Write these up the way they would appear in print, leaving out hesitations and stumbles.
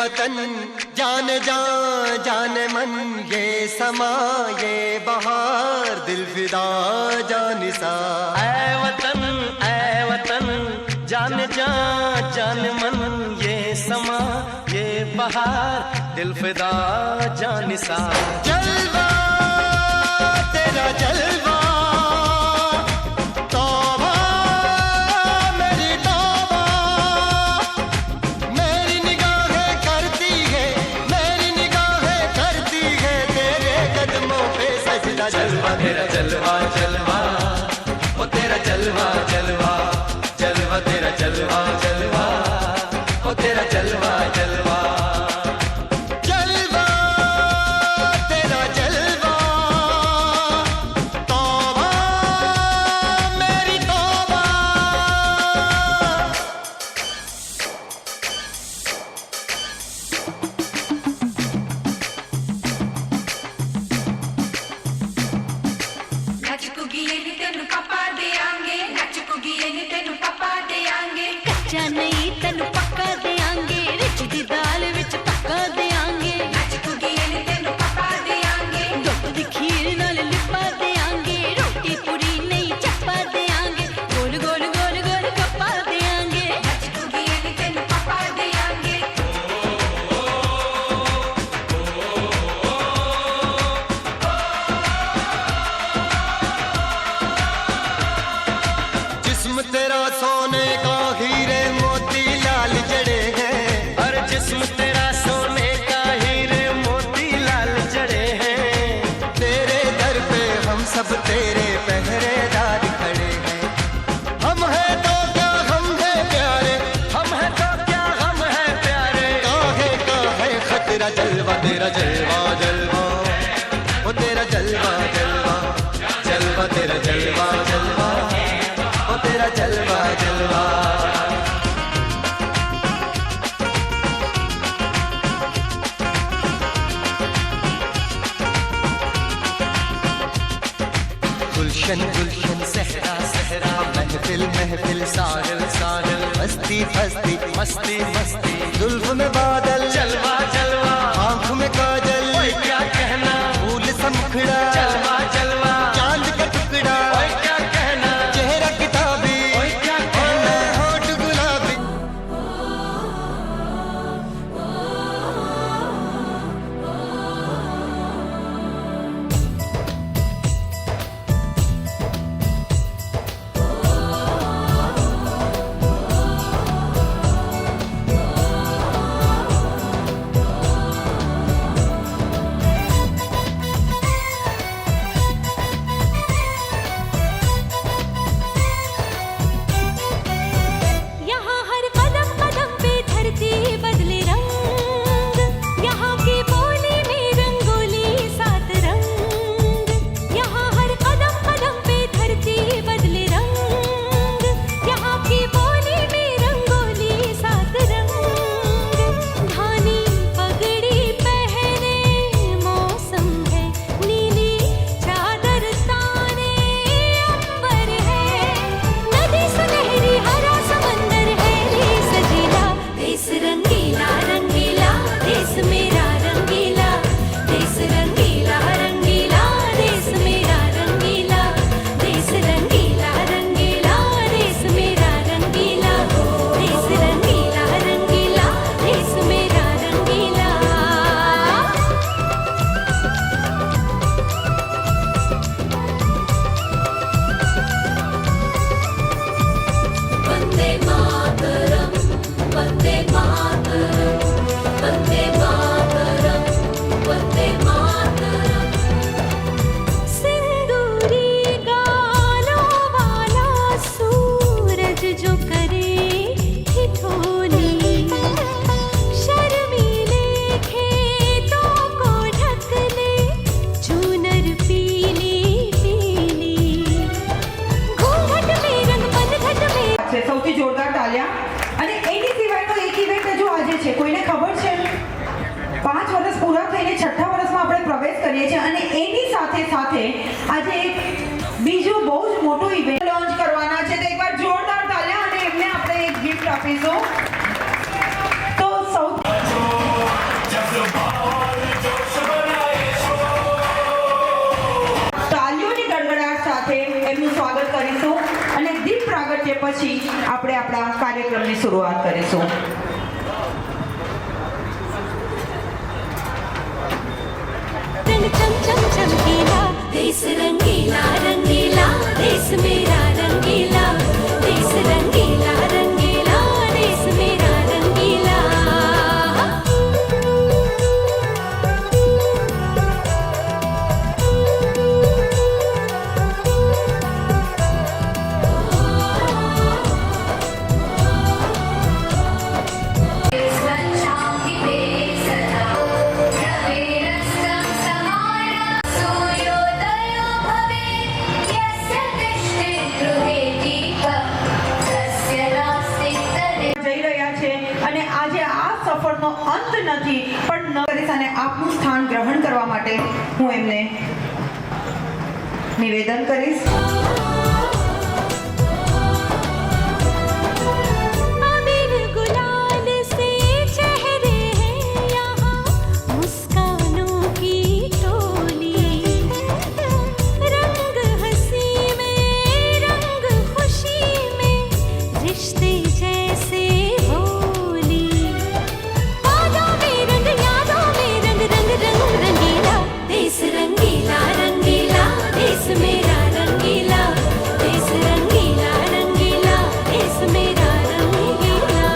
वतन जान जान जान मन, ये समा ये बहार दिल फिदा जानिसा। ऐ वतन जान जान जान मन, ये समा ये बहार दिल फिदा जानिसा। जलवा तेरा जलवा, तौबा मेरी तौबा, मेरी निगाहें करती है, मेरी निगाहें करती है तेरे कदमों पे सजदा। जलवा तेरा जलवा जलवा, ओ तेरा जलवा जलवा, जलवा तेरा जलवा जलवा, ओ तेरा जलवा जलवा। जलवा तेरा जलवा, तौबा मेरी तौबा। कच्चा नहीं तेनू पक्का देंगे, रिच दी दाल विच पक्का देंगे। दुध दी खीर नाल लिपा देंगे, रोटी पूरी नहीं चप्पा देंगे। गोल गोल गोल गोल कप्पा देंगे। जिस्म तेरा सोने का हीरे मोती लाल जड़े हैं, हर जिस्म तेरा सोने का हीरे मोती लाल जड़े हैं। तेरे दर पे हम सब तेरे पहरेदार खड़े हैं। हम हैं तो क्या हम हैं प्यारे, हम है तो क्या हम है प्यारे। काहे का है खतरा। जलवा तेरा जलवा जलवा, ओ तेरा जलवा जलवा, जलवा तेरा जलवा जलवा, ओ तेरा जलवा जलवा। गुलशन गुलशन सहरा सहरा, महफिल महफिल साहिल साहिल, मस्ती मस्ती मस्ती मस्ती जुल्फ में बादल, जलवा जलवा, आंख में काजल, ओए क्या कहना। फूल सा मुखड़ा, जलवा जलवा, चांद का टुकड़ा, ओए क्या कहना। चेहरा किताबी, ओए क्या कहना। होठ गुलाबी। यहाँ हर कदम कदम पे धरती बदले रंग, यहाँ की बोली में रंगोली सात रंग। यहाँ हर कदम कदम पे धरती बदले रंग, यहाँ की बोली में रंगोली सात रंग। धानी पगड़ी पहने मौसम है, नीली चादर ताने अंबर है। नदी सुनहरी हरा समंदर है, रे सजीला देश रंगीला रंगीला, देश मेरा रंगीला। देश रंगीला रंगीला, देश मेरा रंगीला। देश रंगीला रंगीला, देश मेरा रंगीला। देश रंगीला रंगीला, देश मेरा रंगीला। वंदे मातरम, वंदे मातरम, वंदे मातरम, वंदे मातरम। सिंदूरी गालों वाला सूरज जो करे ठिठोली, शर्मीले खेतों को ढक ले चूनर पीली पीली। घूंघट में रंग पनघट में છે સૌથી જોરદાર તાલિયા। અને એની સિવાયનો એક ઇવેન્ટ હજુ આજે છે, કોઈને ખબર છે? 5 વર્ષ પૂરા થઈને 6થા વર્ષમાં આપણે પ્રવેશ કરીએ છીએ અને એની સાથે સાથે આજે એક બીજું બહુ જ મોટું ઇવેન્ટ લોન્ચ કરવાના છે। તો એકવાર જોરદાર તાલિયા અને એમને આપણે એક ગિફ્ટ આપીશું। તો સૌ વાગ્યા પછી આપણે આપણા કાર્યક્રમની શરૂઆત કરીશું. रंग चम चम चमकीला देश रंगीला रंगीला देश मेरा रंगीला देश रंगीला रंगीला देश मेरा रंगीला જઈ રહ્યા છે અને આજે આ સફરનો અંત નથી પણ કરીશ અને આપનું સ્થાન ગ્રહણ કરવા માટે હું એમને નિવેદન કરીશ. अबीर गुलाल से चेहरे हैं यहाँ मुस्कानों की टोली रंग हंसी में रंग खुशी में रिश्ते जैसे होली यादों में रंग रंग रंग रंगीला देश रंगीला रंगीला देश मेरा रंगीला देश रंगीला रंगीला देश मेरा रंगीला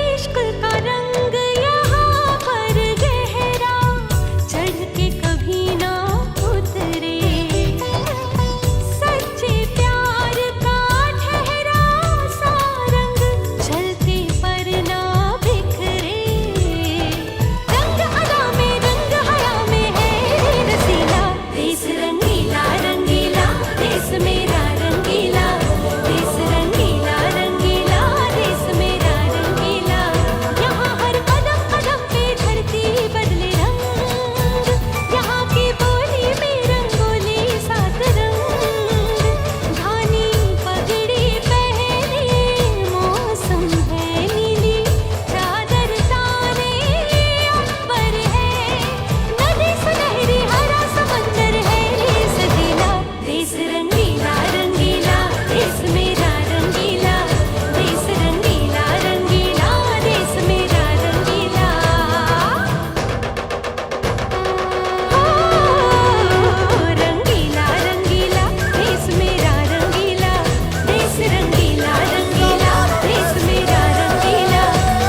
इश्क का रंग यहाँ पर गहरा चढ़ के कभी ना उतरे सच्चे प्यार का ठहरा सा रंग चलते पर ना बिखरे रंग अदा में रंग हया में है रसीला देश रंगीला रंगीला देश मेरा रंगीला देश रंगीला रंगीला देश मेरा रंगीला यहाँ हर कदम कदम पे धरती बदले रंग यहाँ की बोली में रंगोली सात रंग धानी पगड़ी पहने मौसम है नीली चादर तारे अंबर है नदी सुनहरी हरा समंदर है ये सजीला देश रंगीला रंगीला देश मेरा रंगीला देश रंगीला रंगीला देश मेरा रंगीला रंगीला रंगीला देश मेरा रंगीला देश रंगीला रंगीला देश मेरा रंगीला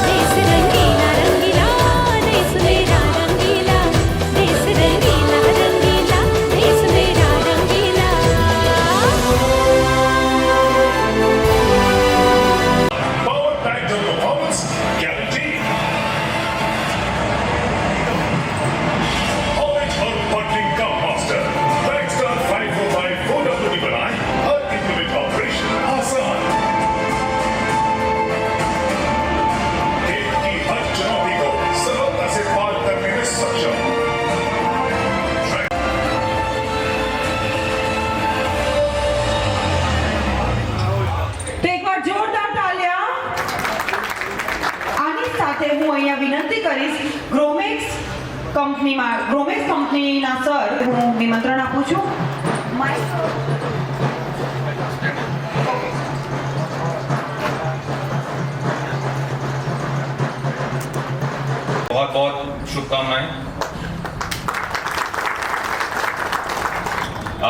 देश रंगीला रंगीला देश मेरा रंगीला देश रंगीला रंगीला देश मेरा रंगीला Power packed of performance guaranteed. Orange Hall Bottling Cup Master. Blackstar 545 4WD बनाए हर इंप्लीमेंट ऑपरेशन आसान. खेल की हर चुनौती को सरलता से पार करने में सक्षम. તો એકવાર જોરદાર તાળીઓ. આની સાથે હું અહીંયા વિનંતી કરીશ ગ્રોમેક્સ કંપનીના સર હું નિમંત્રણ આપું છું. बहुत बहुत शुभकामनाएं.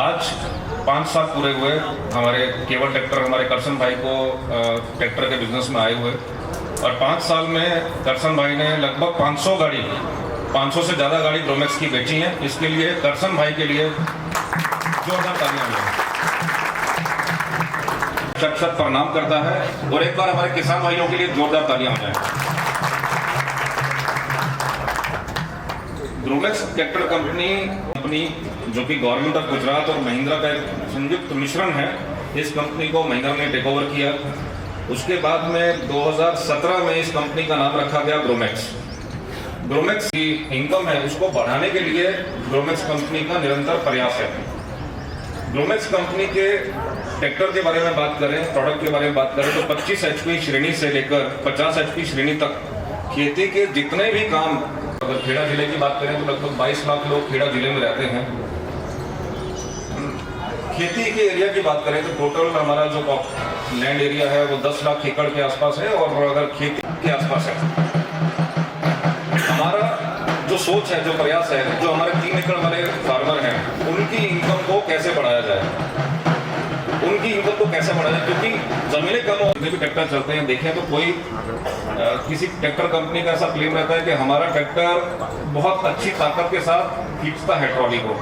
आज 5 साल पूरे हुए हमारे केवल ट्रैक्टर हमारे करसन भाई को ट्रैक्टर के बिजनेस में आए हुए और 5 साल में करसन भाई ने लगभग 500 गाड़ी 500 से ज़्यादा गाड़ी ग्रोमेक्स की बेची हैं. इसके लिए करसन भाई के लिए जोरदार तालियां हैं. शख्सियत प्रणाम करता है और एक बार हमारे किसान भाइयों के लिए जोरदार तालियां हो जाए. ग्रोमेक्स ट्रैक्टर कंपनी जो कि गवर्नमेंट ऑफ गुजरात और महिंद्रा का एक संयुक्त मिश्रण है। इस कंपनी को महिंद्रा ने टेक ओवर किया। उसके बाद में 2017 में इस कंपनी का नाम रखा गया ग्रोमैक्स। ग्रोमैक्स की इनकम है उसको बढ़ाने के लिए ग्रोमैक्स कंपनी का निरंतर प्रयास है। ग्रोमैक्स कंपनी के ट्रैक्टर के बारे में बात करें, प्रोडक्ट के बारे में बात करें तो 25 HP श्रेणी से लेकर 50 HP श्रेणी तक खेती के जितने भी काम, अगर खेड़ा जिले की बात करें तो लगभग 22 लाख लोग खेड़ा जिले में रहते हैं। खेती के एरिया की बात करें तो टोटल हमारा जो लैंड एरिया है वो 10 लाख एकड़ के आसपास है और अगर खेती के आसपास है। हमारा जो सोच है, जो प्रयास है, जो हमारे 3 एकड़ वाले फार्मर हैं उनकी इनकम को कैसे बढ़ाया जाए, उनकी इनकम को कैसे बढ़ाया जाए, क्योंकि जमीनें कम होने भी ट्रैक्टर चलते हैं। देखें तो कोई किसी ट्रैक्टर कंपनी का ऐसा क्लेम रहता है कि हमारा ट्रैक्टर बहुत अच्छी ताकत के साथ खींचता है ट्रॉली को।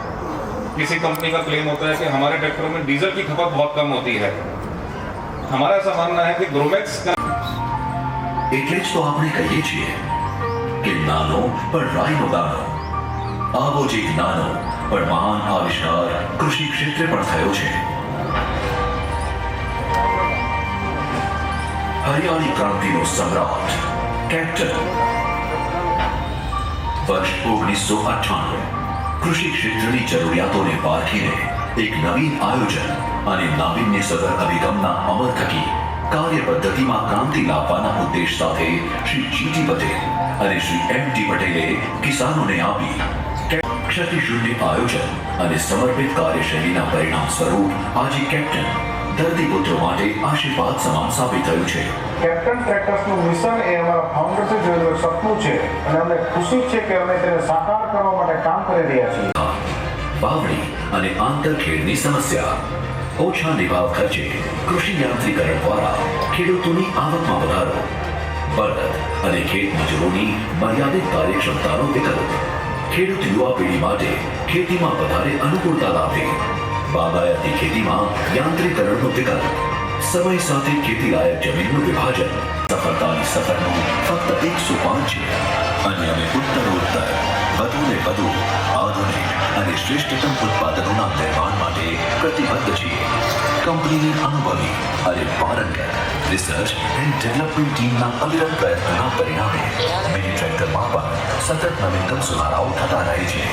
किसी कंपनी का क्लेम होता है कि हमारे ट्रैक्टरों में डीजल की खपत बहुत कम होती है। हमारा ऐसा मानना है कि ग्रोमैक्स का એટલે જ તો આપણે કહીએ છીએ કે નાનો પણ રાઈનો દાણો, આવો જ એક નાનો પણ મહાન આવિષ્કાર કૃષિ ક્ષેત્રે પણ થયો છે। હરિયાળી ક્રાંતિનો સમ્રાટ કેપ્ટન વર્ષ 1998 કૃષિ ક્ષેત્રની જરૂરિયાતોને પારખીને એક નવીન આયોજન અને નાવીન્યસભર અભિગમના અમલ થકી કાર્ય પદ્ધતિમાં ક્રાંતિ લાવવાના ઉદ્દેશ સાથે શ્રી જીટી પટેલ અને શ્રી એમ.ટી. પટેલે કિસાનોને આપી ક્ષતિ શૂન્ય આયોજન અને સમર્પિત કાર્યશૈલીના પરિણામ સ્વરૂપ આજે કેપ્ટન ધરતીપુત્રો માટે આશીર્વાદ સમાન સાબિત થયું છે। કેપ્ટન ટ્રેક્ટર્સનું મિશન એ અમારા ફાઉન્ડરથી જોયેલું સપનું છે અને અમને ખુશી છે કે અમે તેને સાકાર કરવા માટે કામ કરી રહ્યા છીએ। વાવણી અને આંતરખેડની સમસ્યા, ઓછા નિભાવ ખર્ચે કૃષિ યાંત્રીકરણ દ્વારા ખેડૂતોની આવકમાં વધારો, બળદ અને ખેત મજૂરોની મર્યાદિત કાર્યક્ષમતાનો વિકલ્પ, ખેડૂત યુવા પેઢી માટે ખેતીમાં વધારે અનુકૂળતા લાવવી, બાગાયતી ખેતીમાં યાંત્રીકરણનો વિકલ્પ, સમય સાથે ખેતીલાયક જમીનનું વિભાજન, સફળતાની સફરનું ફક્ત 105 છે અને અમે ઉત્તરોત્તર વધુને વધુ આધુનિક અને શ્રેષ્ઠતમ ઉત્પાદનોના નિર્માણ માટે પ્રતિબદ્ધ છીએ। કંપનીની અનુભવી અને પારંગત રિસર્ચ એન્ડ ડેવલપમેન્ટ ટીમના અવિરત પ્રયત્નોના પરિણામે મિની ટ્રેક્ટરમાં પણ સતત નવીનતમ સુધારાઓ થતા રહે છે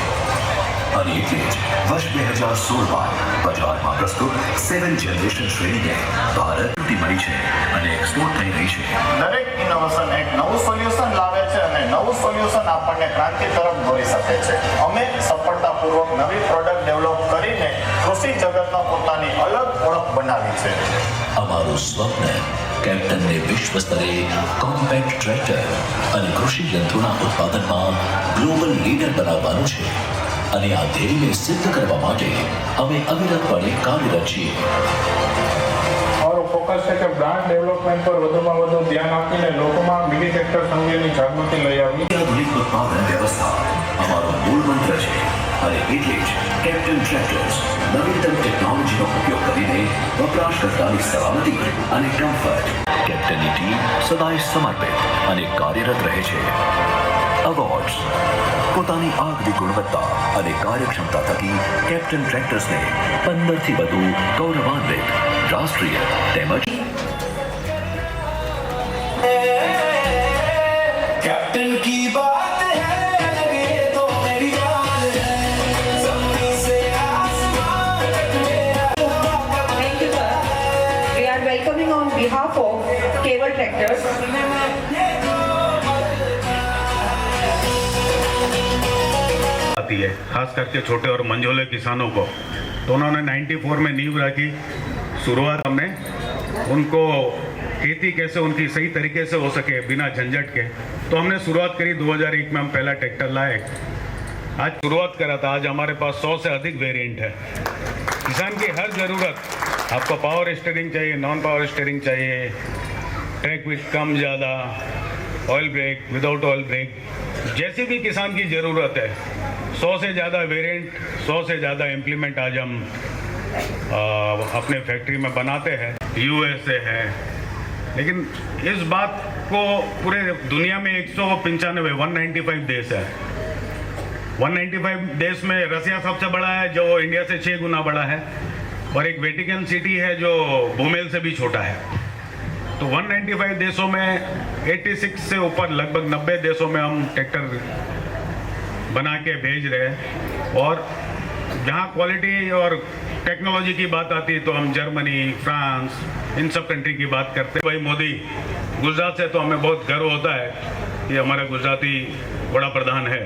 અને એટલે જ વર્ષ 2016માં બજારમાં પ્રસ્તુત 7 જનરેશન શ્રેણીને ભારતથી મળી છે અને એક્સપોર્ટ થઈ રહી છે। દરેક ઇનોવેશન એક નવું સોલ્યુશન લાવે છે અને નવું સોલ્યુશન આપણને ક્રાંતિ તરફ દોરી શકે છે। અમે સફળતાપૂર્વક નવી પ્રોડક્ટ ડેવલપ કરીને કૃષિ જગતમાં પોતાની અલગ ઓળખ બનાવી છે। અમારું સ્વપ્ન કેપ્ટનને વિશ્વ સ્તરે કોમ્પેક્ટ ટ્રેક્ટર અને કૃષિ યંત્રોના ઉત્પાદનમાં ગ્લોબલ લીડર બનાવવાનું છે અને આ ધ્યેયને સિદ્ધ કરવા માટે અમે અવિરતપણે કાર્યરત છીએ। અમારો ફોકસ છે કે બ્રાન્ડ ડેવલપમેન્ટ પર વધુમાં વધુ ધ્યાન આપીને લોકોમાં મિની ટ્રેક્ટર અંગેની જાગૃતિ લઈ આવી। આધુનિક ઉત્પાદન વ્યવસ્થા અમારો મૂળ મંત્ર છે અને એટલે જ કેપ્ટન ટ્રેક્ટર્સ નવીનતમ ટેકનોલોજીનો ઉપયોગ કરીને વપરાશકર્તાની સલામતી અને કમ્ફર્ટ, કેપ્ટનની ટીમ સદાય સમર્પિત અને કાર્યરત રહે છે। અવોર્ડ્સ પોતાની આગવી ગુણવત્તા અને કાર્યક્ષમતા થકી કેપ્ટન ટ્રેક્ટર્સને 15થી વધુ ગૌરવાન્વિત રાષ્ટ્રીય તેમજ कैप्टन की बात है लगे तो मेरी जान है जमीन से आसमान तक मेरा Thank you, sir. We are welcoming on behalf of Cable Tractors. आती है, खास करके छोटे और मंझोले किसानों को। तो उन्होंने 94 में नींव रखी। शुरुआत हमने उनको खेती कैसे उनकी सही तरीके से हो सके बिना झंझट के, तो हमने शुरुआत करी। 2001 में हम पहला ट्रैक्टर लाए। आज शुरुआत करा था, आज हमारे पास 100 से अधिक वेरिएंट है। किसान की हर ज़रूरत, आपको पावर स्टीयरिंग चाहिए, नॉन पावर स्टीयरिंग चाहिए, ट्रैक विथ कम ज़्यादा, oil break, without oil break, जैसी भी किसान की ज़रूरत है, 100 से ज़्यादा वेरिएंट, 100 से ज़्यादा इम्प्लीमेंट आज हम अपने फैक्ट्री में बनाते हैं। USA है, लेकिन इस बात को पूरे दुनिया में 195 195 देश है। 195 देश में रसिया सबसे बड़ा है, जो इंडिया से 6 गुना बड़ा है, और एक वेटिकन सिटी है जो भूमेल से भी छोटा है। तो 195 देशों में 86 से ऊपर लगभग 90 देशों में हम ट्रैक्टर बना के भेज रहे हैं। और जहाँ क्वालिटी और टेक्नोलॉजी की बात आती है तो हम जर्मनी, फ्रांस, इन सब कंट्री की बात करते हैं। भाई मोदी गुजरात से, तो हमें बहुत गर्व होता है कि हमारा गुजराती बड़ा प्रधान है।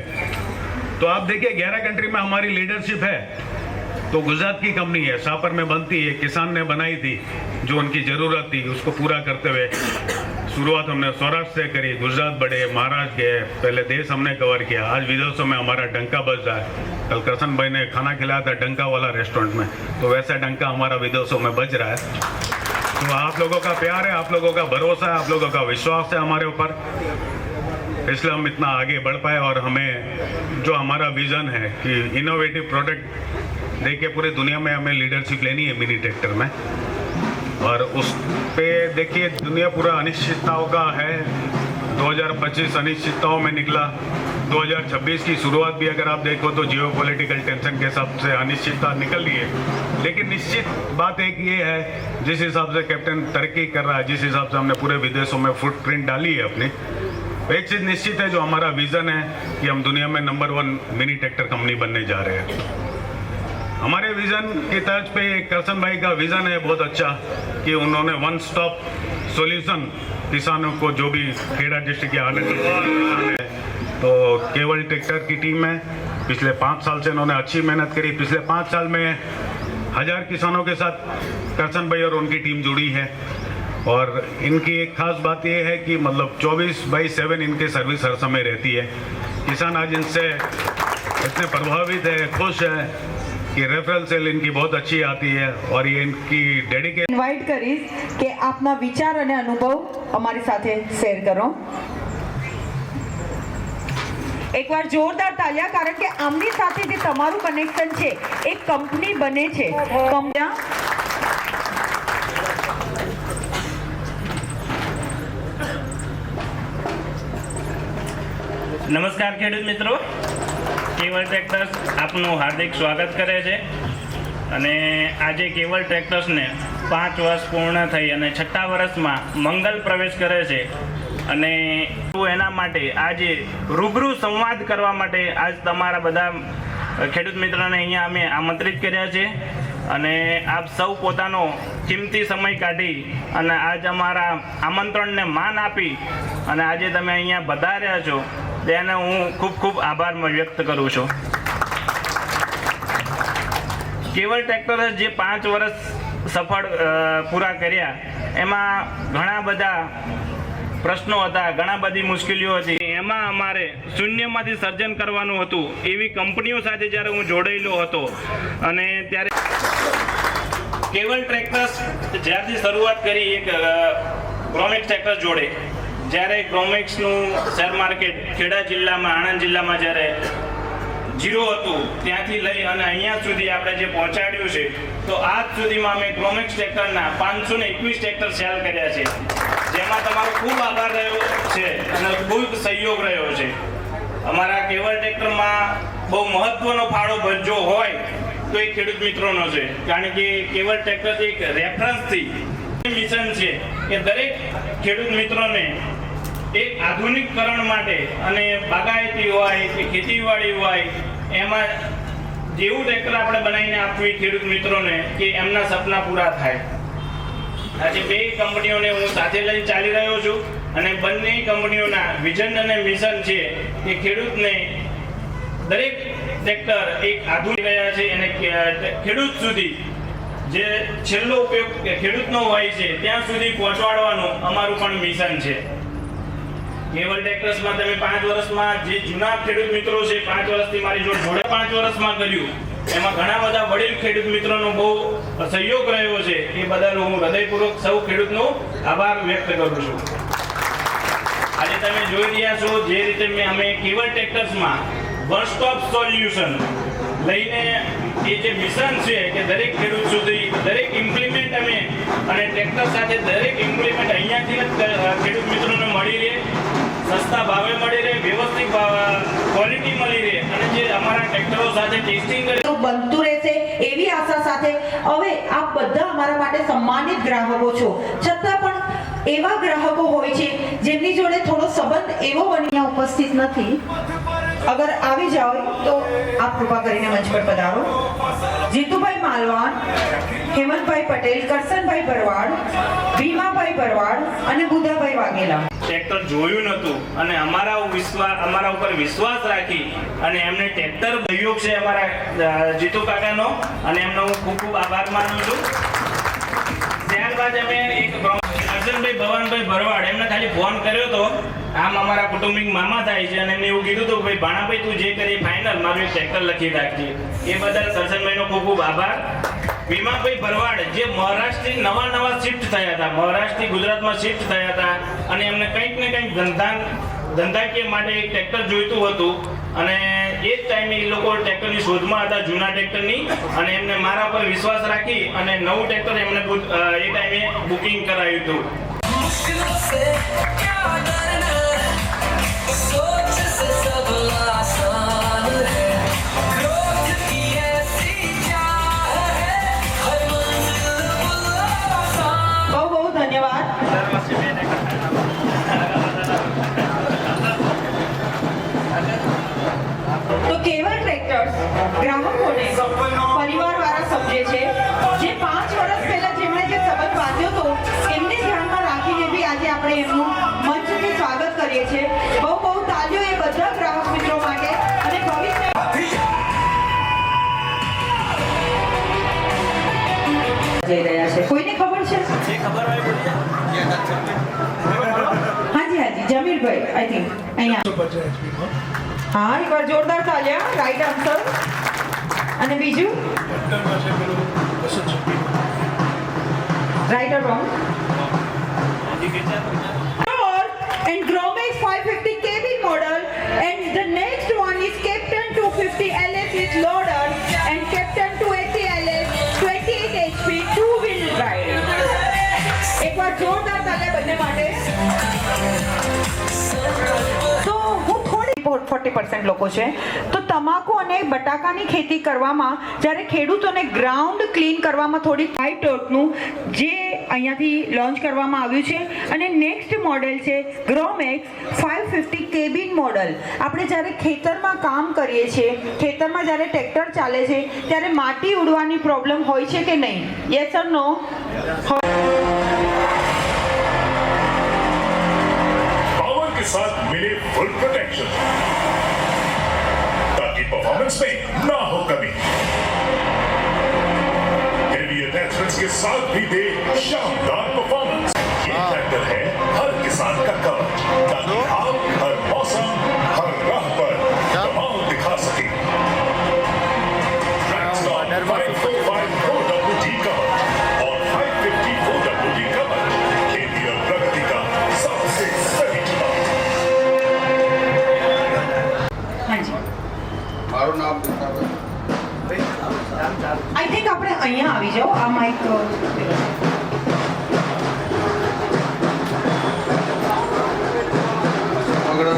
तो आप देखिए 11 कंट्री में हमारी लीडरशिप है, तो गुजरात की कंपनी है, शाहपुर में बनती है, किसान ने बनाई थी, जो उनकी ज़रूरत थी उसको पूरा करते हुए शुरुआत हमने सौराष्ट्र से करी, गुजरात बढ़े, महाराष्ट्र गए, पहले देश हमने कवर किया। आज विदेशों में हमारा डंका बज रहा है। कल करसन भाई ने खाना खिलाया था डंका वाला रेस्टोरेंट में, तो वैसा डंका हमारा विदेशों में बज रहा है। तो आप लोगों का प्यार है, आप लोगों का भरोसा है, आप लोगों का विश्वास है हमारे ऊपर, इसलिए हम इतना आगे बढ़ पाए। और हमें जो हमारा विज़न है कि इनोवेटिव प्रोडक्ट देखिए, पूरी दुनिया में हमें लीडरशिप लेनी है मिनी ट्रैक्टर में, और उस पे देखिए दुनिया पूरा अनिश्चितताओं का है। 2025 अनिश्चितताओं में निकला, 2026 की शुरुआत भी अगर आप देखो तो जियो पॉलिटिकल टेंशन के हिसाब से अनिश्चितता निकल रही है। लेकिन निश्चित बात एक ये है, जिस हिसाब से कैप्टन तरक्की कर रहा है, जिस हिसाब से हमने पूरे विदेशों में फुटप्रिंट डाली है अपनी, एक चीज़ निश्चित है, जो हमारा विज़न है कि हम दुनिया में नंबर 1 मिनी ट्रैक्टर कंपनी बनने जा रहे हैं। हमारे विज़न की तर्ज पे करसन भाई का विज़न है बहुत अच्छा, कि उन्होंने वन स्टॉप सॉल्यूशन किसानों को, जो भी खेड़ा डिस्ट्रिक्ट या आनंद किसान है, तो केवल ट्रैक्टर की टीम है। पिछले 5 साल से इन्होंने अच्छी मेहनत करी। पिछले 5 साल में 1000 किसानों के साथ करसन भाई और उनकी टीम जुड़ी है। और इनकी एक खास बात यह है कि मतलब 24/7 इनके सर्विस हर समय रहती है। किसान आज इनसे इतने प्रभावित है, खुश है कि रेफरल सेल इनकी बहुत अच्छी आती है, और ये इनकी डेडिकेशन। ઇન્વાઇટ કરીશ કે આપના વિચાર અને અનુભવ અમારી સાથે શેર કરો. એકવાર જોરદાર તાલિયા, કારણ કે આમની સાથે જે તમારું કનેક્શન છે, એક કંપની બને છે. નમસ્કાર ખેડૂત મિત્રો, કેવલ ટ્રેક્ટર્સ આપનું હાર્દિક સ્વાગત કરે છે. અને આજે કેવલ ટ્રેક્ટર્સને 5 વર્ષ પૂર્ણ થઈ અને 6થા વર્ષમાં મંગલ પ્રવેશ કરે છે. અને એના માટે આજે રૂબરૂ સંવાદ કરવા માટે આજ તમારા બધા ખેડૂત મિત્રોને અહીંયા અમે આમંત્રિત કર્યા છે. અને આપ સૌ પોતાનો કિંમતી સમય કાઢી અને આજ અમારા આમંત્રણને માન આપી અને આજે તમે અહીંયા પધાર્યા છો, તેને હું ખૂબ ખૂબ આભાર વ્યક્ત કરું છું. કેવલ ટ્રેક્ટરે જે 5 વર્ષ સફળ પૂરા કર્યા, એમાં ઘણા બધા પ્રશ્નો હતા, ઘણા બધી મુશ્કેલીઓ હતી. એમાં અમારે શૂન્યમાંથી સર્જન કરવાનું હતું. એવી કંપનીઓ સાથે જ્યારે હું જોડાયેલો હતો, અને ત્યારે કેવલ ટ્રેક્ટર્સ જ્યારથી શરૂઆત કરી એક ગ્રોમેક્સ ટ્રેક્ટર જોડે, જ્યારે ગ્રોમેક્સનું શેર માર્કેટ ખેડા જિલ્લામાં, આણંદ જિલ્લામાં જ્યારે 0 હતું, ત્યાંથી લઈ અને અહીંયા સુધી આપણે જે પહોંચાડ્યું છે, તો આજ સુધીમાં અમે ગ્રોમેક્સ ટ્રેક્ટરના 521 ટ્રેક્ટર સેલ કર્યા છે, જેમાં તમારો ખૂબ આભાર રહ્યો છે અને ખૂબ સહયોગ રહ્યો છે. અમારા કેવલ ટ્રેક્ટરમાં બહુ મહત્વનો ફાળો ભજવો હોય તો એ ખેડૂત મિત્રોનો છે, કારણ કે કેવલ ટ્રેક્ટર એક રેફરન્સથી મિશન છે કે દરેક ખેડૂત મિત્રોને એક આધુનિકકરણ માટે, અને બાગાયતી હોય કે ખેતીવાડી હોય, એમાં જેવું ટ્રેક્ટર આપણે બનાવીને આપવી ખેડૂત મિત્રોને કે એમના સપના પૂરા થાય. આજે 2 કંપનીઓને હું સાથે લઈને ચાલી રહ્યો છું, અને બંને કંપનીઓના વિઝન અને મિશન છે કે ખેડૂતને દરેક ટ્રેક્ટર એક આધુનિક રહ્યા છે, અને ખેડૂત સુધી જે છેલ્લો ઉપયોગ ખેડૂતનો હોય છે ત્યાં સુધી પહોંચાડવાનું અમારું પણ મિશન છે. કેવલ ટ્રેક્ટર્સમાં તમે 5 વર્ષમાં જે જૂના ખેડૂત મિત્રો છે, 5 વર્ષથી મારી જોડે 5 વર્ષમાં કર્યું, એમાં ઘણા બધા વડીલ ખેડૂત મિત્રોનો બહુ સહયોગ રહ્યો છે. એ બદલ હું હૃદયપૂર્વક સૌ ખેડૂતનો આભાર વ્યક્ત કરું છું. આજે તમે જોઈ રહ્યા છો જે રીતે અમે કેવલ ટ્રેક્ટર્સમાં વન સ્ટોપ સોલ્યુશન લઈને એ જે મિશન છે કે દરેક ખેડૂત સુધી દરેક ઇમ્પ્લિમેન્ટ અમે, અને ટ્રેક્ટર સાથે દરેક ઇમ્પ્લિમેન્ટ અહીંયાથી જ ખેડૂત મિત્રોને મળી રહે, સસ્તા ભાવે મળી રહે, વ્યવસ્થિત ક્વોલિટી મળી રહે, અને જે અમારા ટ્રેક્ટરો સાથે ટેસ્ટિંગ કરી તો બનતું રહેશે એવી આશા સાથે હવે આપ બધા અમારા માટે સન્માનિત ગ્રાહકો છો, છતાં પણ એવા ગ્રાહકો હોય છે જેમની જોડે થોડો સંબંધ એવો બની ઉપસ્થિત નથી. અગર આવી જાઓ તો આપ કૃપા કરીને મંચ પર પધારો. જીતુભાઈ માલવાન, હેમંતભાઈ પટેલ, કરસનભાઈ ભરવાડ, ભીમાભાઈ ભરવાડ અને બુધાભાઈ વાઘેલા. ટ્રેક્ટર જોયું નહોતું અને અમારા ઉપર વિશ્વાસ રાખી અને એમને ટ્રેક્ટર દયો છે અમારા જીતુ કાકાનો, અને એમનો હું ખૂબ ખૂબ આભાર માનું છું. ત્યારબાદ અમે એક અર્જનભાઈ ભવાનભાઈ ભરવાડ એમને ખાલી ફોન કર્યો હતો, આમ અમારા કુટુંબિક મામા થાય છે, અને એમને એવું કીધું હતું ભાઈ ભાણાભાઈ તું જે કરી ફાઇનલ મારું એક ટ્રેક્ટર લખી રાખજે. એ બદલ કરશનભાઈનો ખૂબ ખૂબ આભાર. ભીમાભાઈ ભરવાડ જે મહારાષ્ટ્રથી નવા શિફ્ટ થયા હતા, મહારાષ્ટ્રથી ગુજરાતમાં શિફ્ટ થયા હતા અને એમને કંઈક ને કંઈક ધંધાકીય માટે એક ટ્રેક્ટર જોઈતું હતું અને એ જ ટાઈમે એ લોકો ટ્રેક્ટરની શોધમાં હતા, જૂના ટ્રેક્ટરની, અને એમને મારા પર વિશ્વાસ રાખી અને નવું ટ્રેક્ટર એમને એ ટાઈમે બુકિંગ કરાવ્યું હતું. ધન્યવાદ. તો કેવલ ટ્રેક્ટર્સ ગ્રાહકોને પરિવારવાળા સમજે છે. જે 5 વર્ષ પહેલા જેમણે જે સંબંધ બાંધ્યો હતો એમને ધ્યાનમાં રાખીને બી આજે આપણે એમનું મંચથી સ્વાગત કરીએ છીએ. બહુ બહુ તાલીઓ એ બધા ગ્રાહક મિત્રો માટે અને ભવિષ્ય જઈ રહ્યા છે. કોઈને ખબર છે? હાજી જમીરભાઈ આઈ થિંક અહીંયા. હા, એકવાર જોરદાર તાલિયા. Right answer. અને બીજું right or wrong? And Gromex 550 kb model, and the next one is Captain 250 LS with loader and Captain 280 LS 28 HP two-wheel drive. એકવાર જોરદાર તાલિયા બંને માટે. તો હું 40% લોકો છે તો તમાકુ અને બટાકાની ખેતી કરવામાં જ્યારે ખેડૂતોને ગ્રાઉન્ડ ક્લીન કરવામાં થોડી 5 ટોટનું જે અહીંયાથી લોન્ચ કરવામાં આવ્યું છે. અને નેક્સ્ટ મોડેલ છે ગ્રોમેક્સ 550 કેબિન મોડલ. આપણે જ્યારે ખેતરમાં કામ કરીએ છીએ, ખેતરમાં જ્યારે ટ્રેક્ટર ચાલે છે ત્યારે માટી ઉડવાની પ્રોબ્લેમ હોય છે કે નહીં? Yes or no? पावर के साथ मिले फुल प्रोटेक्शन ताकि परफॉर्मेंस में ना हो कमी. हेवी अटैचमेंट्स के साथ भी दे शानदार परफॉर्मेंस. ये ट्रैक्टर है हर किसान का कवच ताकि आप हर मौसम हर राह पर कमाल दिखा सके. ट्रैक्सटॉन 545 4WD कवच और 550 4WD कवच खेती और प्रगति का सबसे सही चुनाव. હાજી, મારું નામ આઈ થિંક આપણે અહીંયા આવી જાઓ. આ માઇક સમગ્ર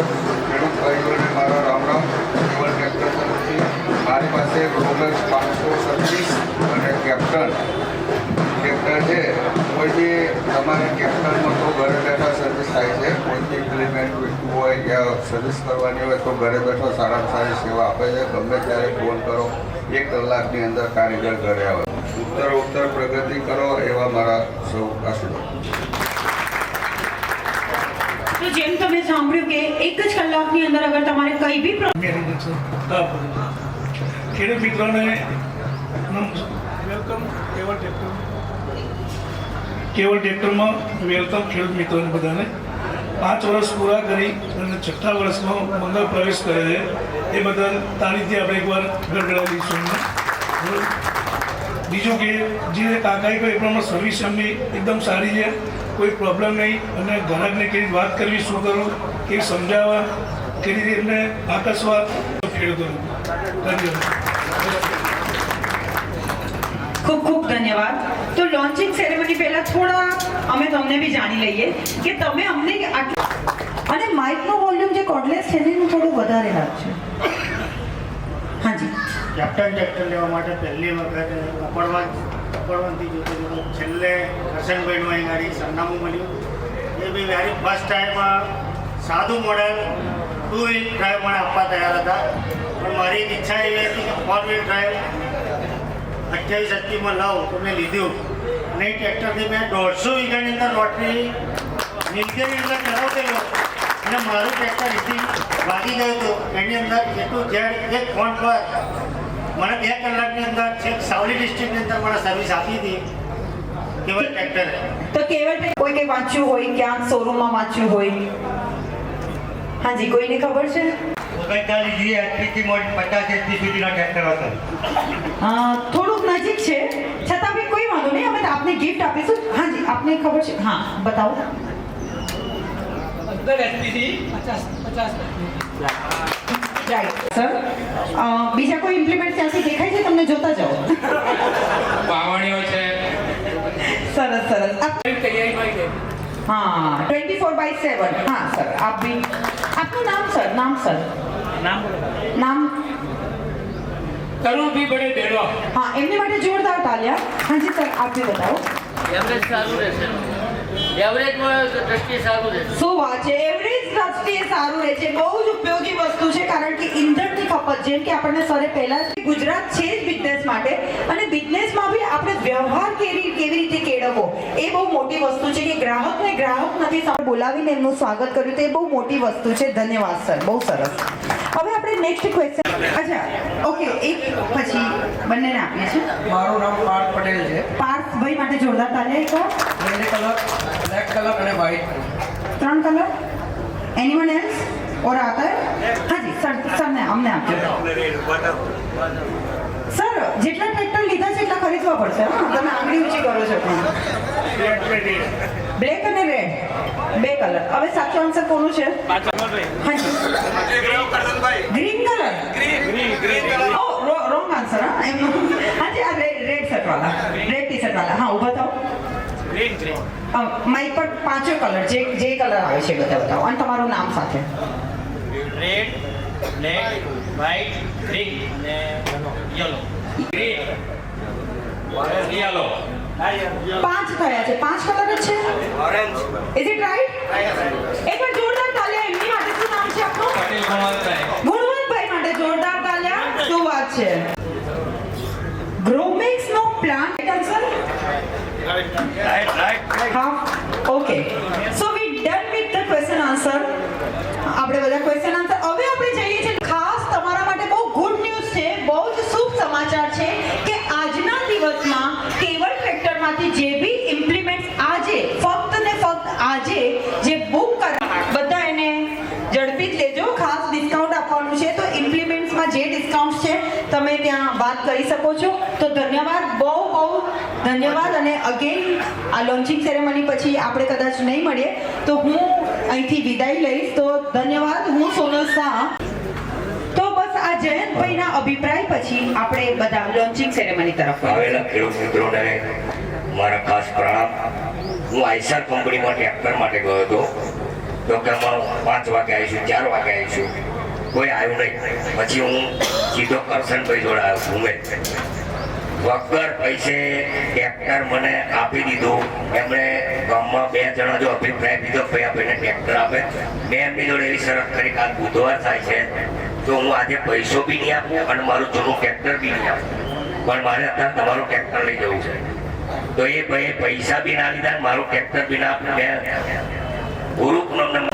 ખેડૂત ભાઈઓને મારા રામ રામ. કેવલ ટ્રેક્ટર તરફથી મારી પાસે ગ્રોમેક્સ 525 અને કેપ્ટન છે. કોઈ બી તમારે કેપ્ટનમાં તો ઘરે બેઠા સર્વિસ થાય છે. કોઈ બી ઇમ્પ્લિમેન્ટ જોઈતું હોય યા સર્વિસ કરવાની હોય તો ઘરે બેઠો સારામાં સારી સેવા આપે છે. ગમે ત્યારે ફોન કરો, 1 કલાકની અંદર કારીગર ઘરે આવે. ઉત્તર પ્રગતિ કરો એવા મારા સૌ આશીર્વાદ. તો જેમ તમે સાંભળ્યું કે 1 જ કલાકની અંદર અગર તમારે કઈ બી ખેડૂત મિત્રોને વેલકમ. કેવલ ટ્રેક્ટરમાં વેલકમ ખેડૂત મિત્રોને બધાને. 5 વર્ષ પૂરા કરી અને 6થા વર્ષમાં મંગળ પ્રવેશ કરે છે એ બદલ તારીખથી આપણે એકવાર ગડગડાવીશું. બીજું કે જે કાકાએ કોઈ પ્રમાણે સર્વિસ એમની એકદમ સારી છે, કોઈ પ્રોબ્લેમ નહીં. અને ગ્રાહકને કેવી વાત કરવી, શું કરવું, કેવી સમજાવવા, કેવી રીતે એમને આકર્ષવા ખેડૂતોને. ધન્યવાદ. ખૂબ ખૂબ ધન્યવાદ. તો લોન્ચિંગ સેરેમની પહેલા થોડા અમે તમને બી જાણી લઈએ કે તમે અમને આટલું અને માઇકનો વોલ્યુમ જે કોર્ડલેસ છે એનું થોડું વધારે રાખજો. કેપ્ટન ટ્રેક્ટર લેવા માટે પહેલી વખત કપડવનથી જોતો છેલ્લે કરશનભાઈનું અહીં ગાડી સરનામું મળ્યું. એ બી મારી ફર્સ્ટ ટાઈમ સાદું મોડેલ 2 વ્હીલ ડ્રાઈવ મને આપવા તૈયાર હતા. પણ મારી ઈચ્છા એવી હતી કે 4 વ્હીલ ડ્રાઈવ 28-28માં લઉં તો મેં લીધું. અને એ ટ્રેક્ટરથી મેં 150 વીઘાની અંદર રોટરી નીલગીરી અંદર ચલાવતેલો અને મારું ટ્રેક્ટર એથી વાગી ગયું હતું. એની અંદર A to Z એક ફોન પર મને 2 કલાકની અંદર છેક સાવલી ડિસ્ટ્રિક્ટની અંદર મને સર્વિસ આપી હતી કેવલ ટ્રેક્ટરે. તો કેવલ કોઈ કંઈ વાંચ્યું હોય, ક્યાંક શોરૂમમાં વાંચ્યું હોય? હાજી, કોઈને ખબર છે? 39 HP મોડ 50 HP સુધીનો ટ્રેક્ટર હતો. થોડુંક નજીક છે, છતાં બી કોઈ વાંધો નહીં, અમે આપને ગિફ્ટ આપીશું. હાજી, આપને ખબર છે? હા, બતાવો. Right sir. બીજા કોઈ ઇમ્પ્લિમેન્ટ ત્યાંથી દેખાય છે તમને? જોતા જાઓ. પાવણીઓ છે. સરસ સરસ. હા, 24/7. હા સર, આપ બી. આપનું નામ સર? નામ કરું બી બડે દેડો. હા, એમની માટે જોરદાર તાલિયા. હાજી સર, આપ બી બતાવો. એવરેજ સારું રહેશે. એવરેજમાં દ્રષ્ટિએ સારું રહેશે. શું વાત છે! એવરેજ દ્રષ્ટિએ સારું રહે છે. બહુ જ ઉપયોગી વસ્તુ છે, કારણ કે ઈંધણની ખપત, જેમ કે આપણને સરે પહેલા જ ગુજરાત છે જ બિઝનેસ માટે, અને બિઝનેસમાં બી આપણે વ્યવહાર કેવી રીતે કેળવવો એ બહુ મોટી વસ્તુ છે. કે ગ્રાહકને ગ્રાહક નથી બોલાવીને એમનું સ્વાગત કર્યું, તે બહુ મોટી વસ્તુ છે. ધન્યવાદ સર, બહુ સરસ. હવે આપણે નેક્સ્ટ ક્વેશ્ચન. અચ્છા, ઓકે, એક પછી બંનેને આપીએ છીએ. મારું નામ પાર્થ પટેલ છે. પાર્થભાઈ માટે જોરદાર તાલિયા એક વાર. બંને કલર, બ્લેક કલર અને વ્હાઇટ. 3 કલર. એનીવન એલ્સ ઓર આતા હે? હાજી સર, સરને અમને આપજો. સર, જેટલા ટ્રેક્ટર લીધા છે એટલા ખરીદવા પડશે. હા, તમે આંગળી ઊંચી કરો છો. બ્લેક અને રેડ 2 કલર. હવે સાચો આન્સર કોનું છે? હાજી, ગ્રીન કલર. ઓ, રોંગ આન્સર. હા, એમનું. હાજી, આ રેડ શર્ટ વાળા, રેડ ટી શર્ટ વાળા. હા, ઊભા થાઓ. માઇક પર 5 કલર, જે કલર આવે છે બધા બતાવો, અને તમારું નામ સાથે. રેડ, બ્લેક, વ્હાઇટ, ગ્રીન અને યલો. Green, yellow. 5 થયા છે. 5 કલર જ છે. ઓરેન્જ. Is it right? એકવાર જોરદાર તાલિયા એમની માટે. શું નામ છે આપનું? પટેલ ગુણવંતભાઈ. ગુણવંતભાઈ માટે જોરદાર તાલિયા. શું વાત છે! ગ્રોમેક્સ નો પ્લાન્ટ આન્સર? રાઈટ. હા, okay. So we done with the question answer. આપણે બધા ક્વેશ્ચન આન્સર. હવે આપણે જઈએ છીએ. ખાસ તમારા માટે બહુ ગુડ ન્યૂઝ છે, બહુ જ શુભ સમાચાર છે કે આજના દિવસમાં કેવલ ટ્રેક્ટરમાંથી જે બી ઇમ્પ્લિમેન્ટ્સ આજે ફક્ત ને ફક્ત આજે જે બુક કરા, બધા એને ઝડપી જ લેજો. ખાસ ડિસ્કાઉન્ટ આપવાનું છે, તો ઇમ્પ્લિમેન્ટ્સમાં જે ડિસ્કાઉન્ટ છે તમે ત્યાં વાત કરી શકો છો. તો ધન્યવાદ, બહુ ધન્યવાદ. અને અગેન આ લોન્ચિંગ સેરેમની પછી આપણે કદાચ નહીં મળીએ તો હું અહીંથી વિદાય લઈશ. તો ધન્યવાદ. હું સોનલ શાહ. તો બસ આ જયંતભાઈના અભિપ્રાય પછી આપણે બધા લોન્ચિંગ સેરેમની તરફ આવેલા ખેડૂત મિત્રોને મારા ખાસ પ્રણામ. હું આઈસર કંપનીમાં ટ્રેક્ટર માટે ગયો હતો. ડોક્ટરમાં 5 વાગે આવીશું, 4 વાગે આવીશું, કોઈ આવ્યું નહીં. પછી હું સીધો કરશનભાઈ જોડે આવ્યો. ઉમેદ વગર પૈસે ટ્રેક્ટર મને આપી દીધું. એમણે ગામમાં 2 જણા જો અભિપ્રાય દીધો ભાઈ આપણને ટ્રેક્ટર આપે. મેં એમની જોડે એવી શરત કરી કે આ બુધવાર થાય છે તો હું આજે પૈસો બી નહીં આપું અને મારું જૂનું ટ્રેક્ટર બી નહીં આપું, પણ મારે અત્યારે તમારું ટ્રેક્ટર લઈ જવું છે. તો એ ભાઈ પૈસા બી ના લીધા, મારું ટ્રેક્ટર બી ના આપ્યું. મેં ગુરુ પૂનમ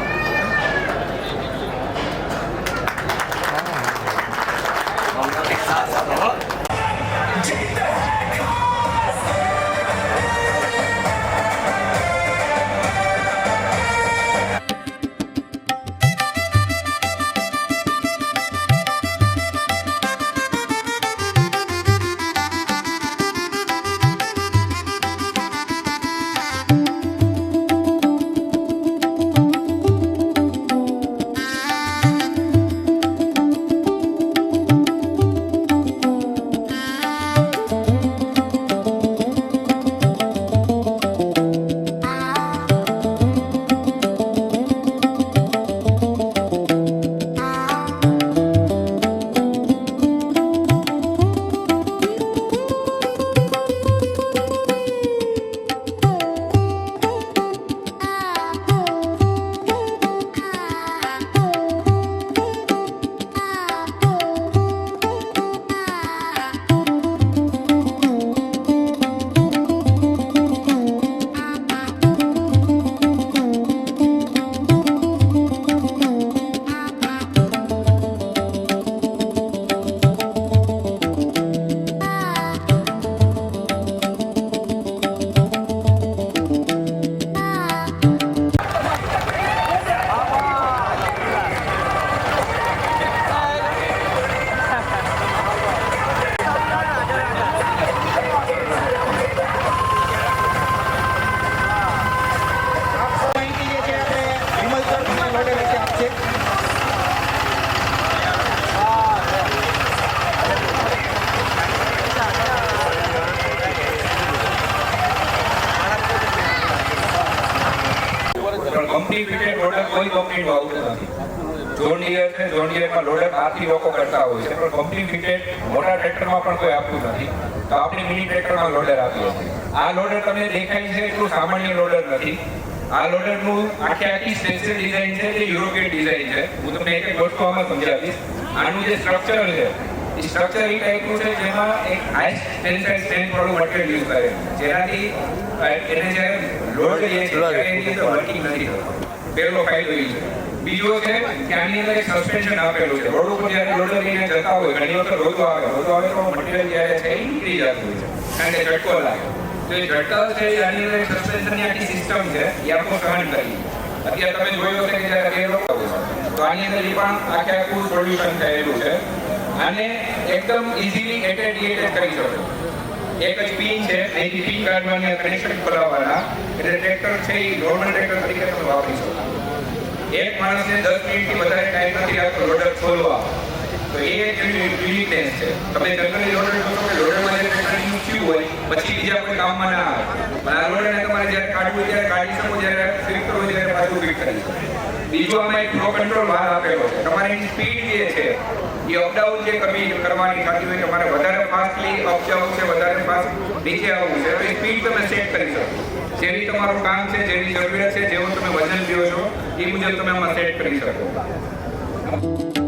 કંપની ફિટેડ લોડર કોઈ કંપનીનું આવતું નથી. જોન ડીયર છે, જોન ડીયરમાં લોડર બહારથી લોકો કરતા હોય છે, પણ કંપની ફિટેડ મોટા ટ્રેક્ટરમાં પણ કોઈ આપતું નથી. તો આપણે મિની ટ્રેક્ટરમાં લોડર આપીએ છીએ. આ લોડર તમને દેખાય છે એટલું સામાન્ય લોડર નથી. આ લોડરનું આખી સ્પેશિયલ ડિઝાઇન છે, જે યુરોપિયન ડિઝાઇન છે. હું તમને એક વસ્તુ આમાં સમજાવીશ. આનું જે સ્ટ્રક્ચર છે, એ સ્ટ્રક્ચર એ ટાઈપનું છે જેમાં એક હાઈ ટેન્સાઇલ સ્ટ્રેન્થ વાળું મટીરિયલ યુઝ કરે, જેનાથી એને જ્યારે લોડ લઈએ છીએ ત્યારે એની અંદર વર્કિંગ નથી થતું. પહેલો ફાયદો એ છે. બીજો છે કે આની અંદર એક સસ્પેન્શન આપેલું છે. રોડ ઉપર જ્યારે લોડર લઈને જતા હોય, ઘણી વખત રોજો આવે તો મટીરિયલ જ્યારે છે એ નીકળી જતું હોય છે, કારણ કે ઝટકો લાગે. તો એ ઝટકા છે એ આની અંદર સસ્પેન્શનની આખી સિસ્ટમ છે, એ આપણું સહન કરી. અત્યારે તમે જોયું હશે કે જ્યારે બે લોકો તો આની અંદર એ પણ આખું સોલ્યુશન થયેલું છે. આને એકદમ ઇઝીલી એટેડિએટેડ કરી શકો. એક જ પિન છે, અહીંથી પિન કાઢવાની, કનેક્શન ખોલાવવાના, એટલે ટ્રેક્ટર છે એ નોર્મલ ટ્રેક્ટર તરીકે તમે વાપરી શકો. એક માણસને 10 મિનિટથી વધારે ટાઈમ નથી લાગતો લોડર ખોલવા. તો એ એક યુનિકનેસ છે. તમે જનરલી લોડર જોશો કે લોડરમાં જે ટ્રેક્ટરનું થયું હોય પછી બીજા કોઈ કામમાં ના આવે. પણ આ લોડરને તમારે જ્યારે કાઢવું ત્યારે કાઢી શકો, જ્યારે ફિટ કરવું ત્યારે પાછું ફિટ કરી શકો. બીજું આમાં એક ફ્લો કંટ્રોલ વાર આપેલો છે. તમારે એની સ્પીડ જે છે એ અપડાઉન જે કરવાની થતી હોય, તમારે વધારે ફાસ્ટલી અપ જવું છે, વધારે ફાસ્ટ નીચે આવવું છે, તો એ સ્પીડ તમે સેટ કરી શકો. જેવી તમારું કામ છે, જેવી જરૂરિયાત છે, જેવું તમે વજન લ્યો છો એ મુજબ તમે આમાં સેટ કરી શકો.